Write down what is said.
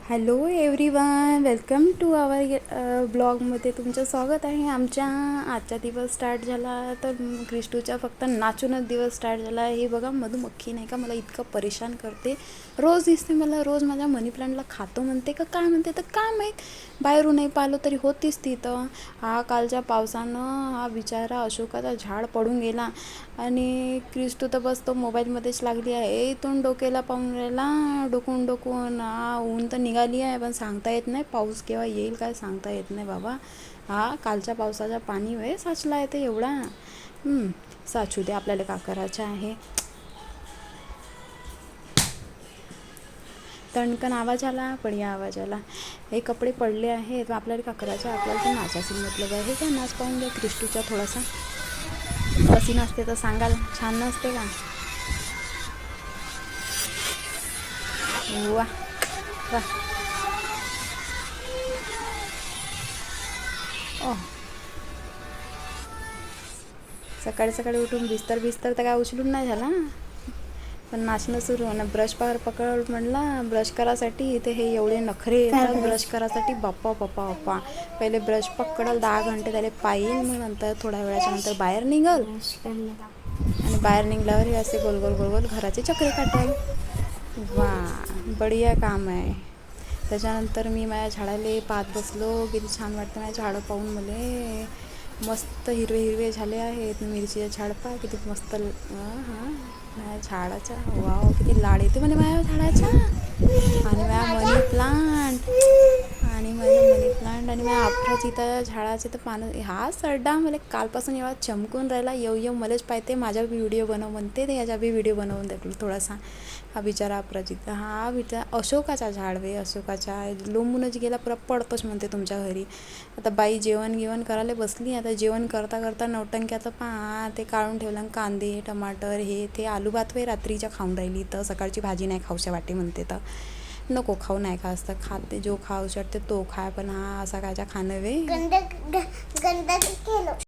Hello everyone, welcome to आवर ब्लॉगमध्ये तुमचं स्वागत आहे. आमच्या आजचा दिवस स्टार्ट झाला तर क्रिस्टूचा फक्त नाचूनच दिवस स्टार्ट झाला. हे बघा मधुमक्खी नाही का मला इतकं परेशान करते. रोज दिसते मला, रोज माझ्या मनी प्लांटला खातो म्हणते का काय म्हणते तर काय माहीत. बाहेरून नाही पाहिलं तरी होतीच तिथं. कालच्या पावसानं हा बिचारा अशोकाचा झाड पडून गेला आणि क्रिस्टू तर बस तो मोबाईलमध्येच लागली आहे. इथून डोक्याला पाहून राहिला, डोकून ऊन तर निघाली आहे पण सांगता येत नाही पाऊस केव्हा येईल काय सांगता येत नाही बाबा. कालच्या पावसाचा पाणी वे साचला आहे ते एवढा. साचू दे, आपल्याला का करायचं आहे. तणकन आवाज आला, पडिया आवाज आला. हे कपडे पडले आहेत आपल्याला का करायचं. आपल्याला तर नाचायचं मतलब आहे. का नाच पाहून द्या क्रिस्टूचा थोडासा. कशी नसते तर सांगाल, छान नसते का. वा वा. सकाळी सकाळी उठून बिस्तर तर काय उचलून नाही झाला पण नाचणं सुरू होणं. ब्रश पकड म्हणलं ब्रश करायसाठी. इथे हे एवढे नखरे येतात ब्रश करायसाठी. बाप्पा बाप्पा बाप्पा. पहिले ब्रश पकडल 10 घंटे त्याला पाहिल, मग नंतर थोड्या वेळाच्या नंतर बाहेर निघल आणि बाहेर निघल्यावर हे असे गोल गोल गोल गोल घराचे चक्रे काटेल. वा, बढिया काम आहे. त्याच्यानंतर मी माझ्या झाडाला पाहत बसलो. किती छान वाटतं माझ्या झाडं पाहून मला. मस्त हिरवे हिरवे झाले आहेत. मिरचीचे झाड पहा किती मस्त. माझ्या झाडाचा वाव किती लाड येते म्हणजे माझ्या झाडाचा. आणि माझ्या मनी प्लांट आणि माझ्या अफराजीता झाडाचे तर पानं. हा सरडा मला कालपासून एवढा चमकून राहिला. येऊ मलाच पाहते माझा बी व्हिडिओ बनव म्हणते. ते याचा बी व्हिडिओ बनवून देतो थोडासा. हा बिचारा अफराजीता, हा बिचारा अशोकाचा झाड वे. अशोकाचा लोंबूनच गेला पुरा पडतोच म्हणते तुमच्या घरी. आता बाई जेवण करायला बसली. आता जेवण करता करता नौटंक्याचं ते काढून ठेवलं. कांदे टमाटर हे ते. आलू भात वे रात्रीच्या खाऊन राहिली. तर सकाळची भाजी नाही खाऊशा वाटे म्हणते. तर नको खाऊ, नाही का असतं खाते जो खाऊ शकते तो खाय. पण असा कायचा खाणं वे.